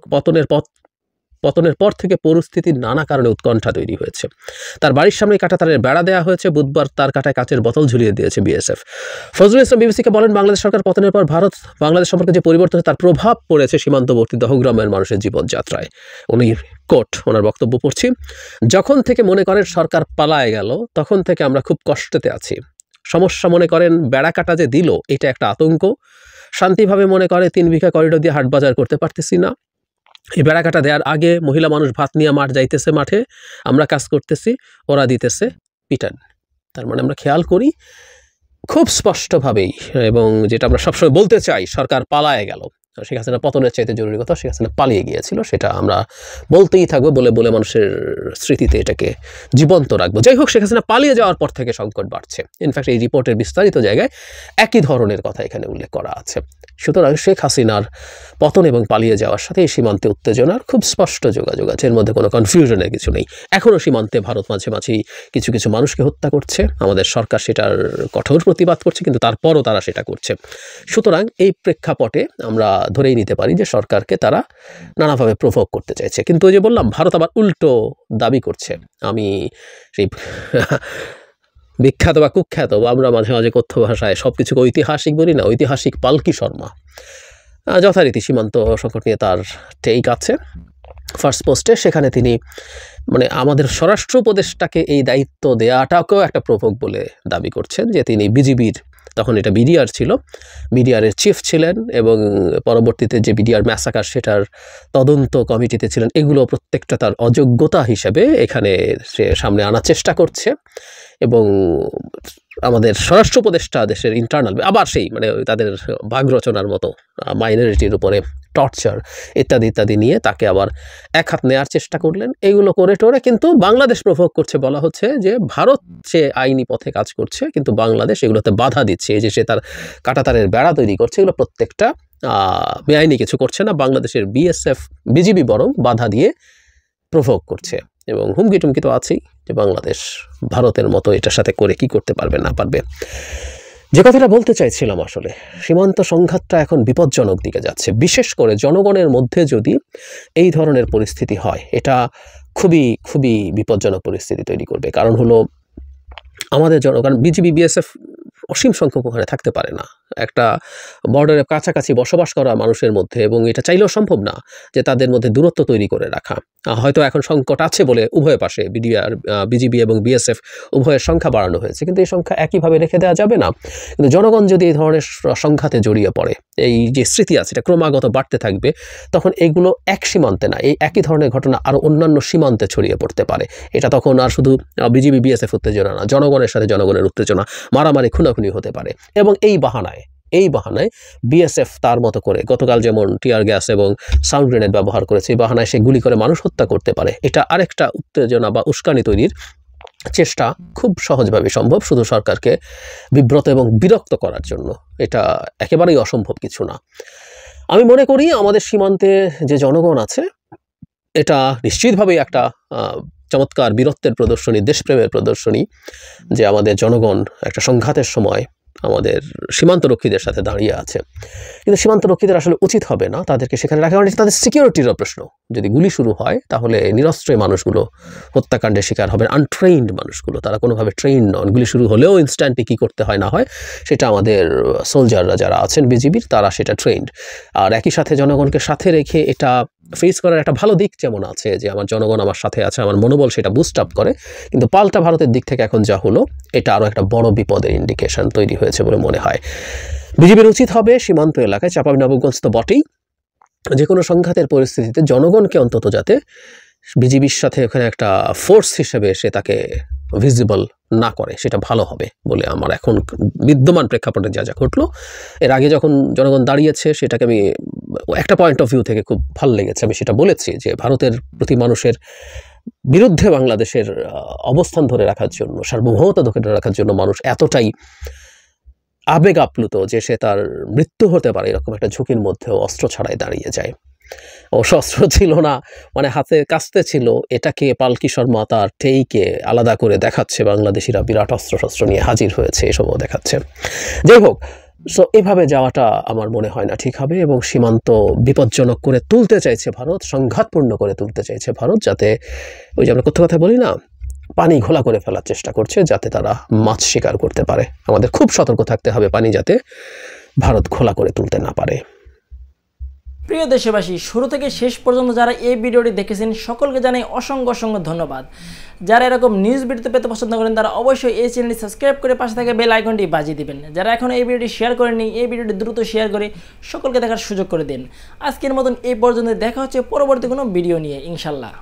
পতনের পর থেকে পরিস্থিতির নানা কারণে উৎকণ্ঠা তৈরি হয়েছে। তার বাড়ির সামনে কাঁটাতারের বেড়া দেওয়া হয়েছে, বুধবার তার কাটায় কাচের বোতল ঝুলিয়ে দিয়েছে বিএসএফ। ফজলুল ইসলাম বিবিসিকে বলেন, বাংলাদেশ সরকার পতনের পর ভারত বাংলাদেশ সম্পর্কে যে পরিবর্তন তার প্রভাব পড়েছে সীমান্তবর্তী দহগ্রামের মানুষের জীবনযাত্রায়। উনি ওনার বক্তব্য পড়ছি, যখন থেকে মনে করেন সরকার পালায় গেল, তখন থেকে আমরা খুব কষ্টতে আছি। সমস্যা মনে করেন বেড়া কাটা যে দিল এটা একটা আতঙ্ক, শান্তিভাবে মনে করে 3 বিঘা করিডোর দিয়ে হাট বাজার করতে পারতেছি না, এই বেড়া কাটা দেওয়ার আগে মহিলা মানুষ ভাত নিয়ে মাঠ যাইতেছে, মাঠে আমরা কাজ করতেছি, ওরা দিতেছে পিটান। তার মানে আমরা খেয়াল করি খুব স্পষ্টভাবেই, এবং যেটা আমরা সবসময় বলতে চাই, সরকার পালায়ে গেল। শেখ হাসিনা পতনের চাইতে জরুরি কথা, শেখ হাসিনা পালিয়ে গিয়েছিল, সেটা আমরা বলতেই থাকবো, বলে বলে মানুষের স্মৃতিতে এটাকে জীবন্ত রাখবো। যাই হোক, শেখ হাসিনা পালিয়ে যাওয়ার পর থেকে সংকট বাড়ছে। ইনফ্যাক্ট এই রিপোর্টের বিস্তারিত জায়গায় একই ধরনের কথা এখানে উল্লেখ করা আছে। সুতরাং শেখ হাসিনার পতন এবং পালিয়ে যাওয়ার সাথে এই সীমান্তে উত্তেজনার খুব স্পষ্ট যোগাযোগ আছে, এর মধ্যে কোনো কনফিউশনের কিছু নেই। এখনও সীমান্তে ভারত মাঝে মাঝেই কিছু কিছু মানুষকে হত্যা করছে, আমাদের সরকার সেটার কঠোর প্রতিবাদ করছে, কিন্তু তারপরও তারা সেটা করছে। সুতরাং এই প্রেক্ষাপটে আমরা ধরেই নিতে পারি যে সরকারকে তারা নানাভাবে প্রভোগ করতে চাইছে। কিন্তু ওই যে বললাম, ভারত আবার উল্টো দাবি করছে। আমি সেই বিখ্যাত বা কুখ্যাত বা আমরা মাঝে মাঝে কথ্য ভাষায় সব কিছুকে ঐতিহাসিক বলি না, ঐতিহাসিক পালকি শর্মা যথারীতি সীমান্ত সংকট নিয়ে তার টেক আছে ফার্স্ট পোস্টে। সেখানে তিনি মানে আমাদের স্বরাষ্ট্র উপদেষ্টাকে এই দায়িত্ব দেওয়াটাকেও একটা প্রভোগ বলে দাবি করছেন, যে তিনি বিজিবির, তখন এটা বিডিআর ছিল, বিডিআরের চিফ ছিলেন এবং পরবর্তীতে যে বিডিআর ম্যাসাকার সেটার তদন্ত কমিটিতে ছিলেন। এগুলো প্রত্যেকটা তার অযোগ্যতা হিসেবে এখানে সে সামনে আনার চেষ্টা করছে। এবং আমাদের স্বরাষ্ট্র উপদেষ্টা দেশের ইন্টারনাল আবার সেই মানে তাদের ভাগ রচনার মতো মাইনরিটির উপরে টর্চার ইত্যাদি ইত্যাদি নিয়ে তাকে আবার এক হাত নেওয়ার চেষ্টা করলেন। এইগুলো করে টোরে কিন্তু বাংলাদেশ প্রভোগ করছে, বলা হচ্ছে যে ভারত সে আইনি পথে কাজ করছে কিন্তু বাংলাদেশ এগুলোতে বাধা দিচ্ছে। এই যে সে তার কাঁটাতারের বেড়া তৈরি করছে, এগুলো প্রত্যেকটা বেআইনি কিছু করছে না, বাংলাদেশের বিএসএফ বিজিবি বরং বাধা দিয়ে প্রভোগ করছে। এবং হুমকি টুমকি তো আছেই যে বাংলাদেশ ভারতের মতো এটার সাথে করে কি করতে পারবে না পারবে। যে কথাটা বলতে চাইছিলাম, আসলে সীমান্ত সংঘাতটা এখন বিপজ্জনক দিকে যাচ্ছে। বিশেষ করে জনগণের মধ্যে যদি এই ধরনের পরিস্থিতি হয়, এটা খুবই খুবই বিপজ্জনক পরিস্থিতি তৈরি করবে। কারণ হলো আমাদের জনগণ, বিজিবি বিএসএফ অসীম সংখ্যক ওখানে থাকতে পারে না একটা বর্ডারের কাছাকাছি বসবাস করা মানুষের মধ্যে, এবং এটা চাইলেও সম্ভব না যে তাদের মধ্যে দূরত্ব তৈরি করে রাখা। হয়তো এখন সংকট আছে বলে উভয় পাশে বিজিবি এবং বিএসএফ উভয়ের সংখ্যা বাড়ানো হয়েছে, কিন্তু এই সংখ্যা একইভাবে রেখে দেওয়া যাবে না। কিন্তু জনগণ যদি এই ধরনের সংঘাতে জড়িয়ে পড়ে, এই যে স্মৃতি আছে এটা ক্রমাগত বাড়তে থাকবে, তখন এইগুলো এক সীমান্তে না, এই একই ধরনের ঘটনা আরও অন্যান্য সীমান্তে ছড়িয়ে পড়তে পারে। এটা তখন আর শুধু বিজিবি বিএসএফ উত্তেজনা না, জনগণের সাথে জনগণের উত্তেজনা, মারামারি খুনাখুনি হতে পারে। এবং এই বাহানায় বিএসএফ তার মতো করে গতকাল যেমন টিয়ার গ্যাস এবং সাউন্ড গ্রেনেড ব্যবহার করেছে, এই বাহানায় সে গুলি করে মানুষ হত্যা করতে পারে। এটা আরেকটা উত্তেজনা বা উস্কানি তৈরির চেষ্টা খুব সহজভাবে সম্ভব, শুধু সরকারকে বিব্রত এবং বিরক্ত করার জন্য। এটা একেবারেই অসম্ভব কিছু না। আমি মনে করি আমাদের সীমান্তে যে জনগণ আছে, এটা নিশ্চিতভাবেই একটা চমৎকার বীরত্বের প্রদর্শনী, দেশপ্রেমের প্রদর্শনী, যে আমাদের জনগণ একটা সংঘাতের সময় আমাদের সীমান্তরক্ষীদের সাথে দাঁড়িয়ে আছে। কিন্তু সীমান্তরক্ষীদের আসলে উচিত হবে না তাদেরকে সেখানে রাখা, কারণ তাদের সিকিউরিটিরও প্রশ্ন। যদি গুলি শুরু হয় তাহলে নিরস্ত্র মানুষগুলো হত্যাকাণ্ডের শিকার হবে, আনট্রেইনড মানুষগুলো, তারা কোনোভাবে ট্রেইন নন। গুলি শুরু হলেও ইনস্ট্যান্টলি কী করতে হয় না হয় সেটা আমাদের সোলজাররা যারা আছেন বিজিবির, তারা সেটা ট্রেইনড। আর একই সাথে জনগণকে সাথে রেখে এটা ফেস করার একটা ভালো দিক যেমন আছে, যে আমার জনগণ আমার সাথে আছে, আমার মনোবল সেটা বুস্ট আপ করে। কিন্তু পাল্টা ভারতের দিক থেকে এখন যা হলো, এটা আরও একটা বড় বিপদের ইন্ডিকেশন তৈরি হয়েছে বলে মনে হয়। বিজিবির উচিত হবে সীমান্ত এলাকায়, চাঁপাইনবাবগঞ্জ তো বটেই, যে কোনো সংঘাতের পরিস্থিতিতে জনগণকে অন্তত যাতে বিজিবির সাথে ওখানে একটা ফোর্স হিসেবে সে তাকে ভিজিবল না করে, সেটা ভালো হবে বলে আমার এখন বিদ্যমান প্রেক্ষাপটে যা যা ঘটলো। এর আগে যখন জনগণ দাঁড়িয়েছে, সেটাকে আমি একটা পয়েন্ট অফ ভিউ থেকে খুব ভালো লেগেছে। আমি সেটা বলেছি যে ভারতের প্রতি মানুষের বিরুদ্ধে বাংলাদেশের অবস্থান ধরে রাখার জন্য, সার্বভৌমতা ধরে রাখার জন্য মানুষ এতটাই আবেগ আপ্লুত যে সে তার মৃত্যু হতে পারে এরকম একটা ঝুঁকির মধ্যেও অস্ত্র ছাড়াই দাঁড়িয়ে যায়। অবশ্য অস্ত্র ছিল না, মানে হাতে কাস্তে ছিল, এটাকে পালকি শর্মা তার টেইকে আলাদা করে দেখাচ্ছে, বাংলাদেশিরা বিরাট অস্ত্র নিয়ে হাজির হয়েছে, এসবও দেখাচ্ছে। যাই হোক, সো এভাবে যাওয়াটা আমার মনে হয় না ঠিক হবে, এবং সীমান্ত বিপজ্জনক করে তুলতে চাইছে ভারত, সংঘাতপূর্ণ করে তুলতে চাইছে ভারত, যাতে ওই যে আমরা কথা বলি না, পানি ঘোলা করে ফেলার চেষ্টা করছে, যাতে তারা মাছ শিকার করতে পারে। আমাদের খুব সতর্ক থাকতে হবে পানি যাতে ভারত ঘোলা করে তুলতে না পারে। প্রিয় দেশবাসী, শুরু থেকে শেষ পর্যন্ত যারা এই ভিডিওটি দেখেছেন সকলকে জানাই অসংখ্য অসংখ্য ধন্যবাদ। যারা এরকম নিউজ ভিডিও পেতে পছন্দ করেন তারা অবশ্যই এই চ্যানেলটি সাবস্ক্রাইব করে পাশে থাকা বেল আইকনটি বাজিয়ে দিবেন। যারা এখন এই ভিডিওটি শেয়ার করেননি, এই ভিডিওটি দ্রুত শেয়ার করে সকলকে দেখার সুযোগ করে দিন। আজকের মতন এই পর্যন্ত, দেখা হচ্ছে পরবর্তী কোনো ভিডিও নিয়ে ইনশাল্লাহ।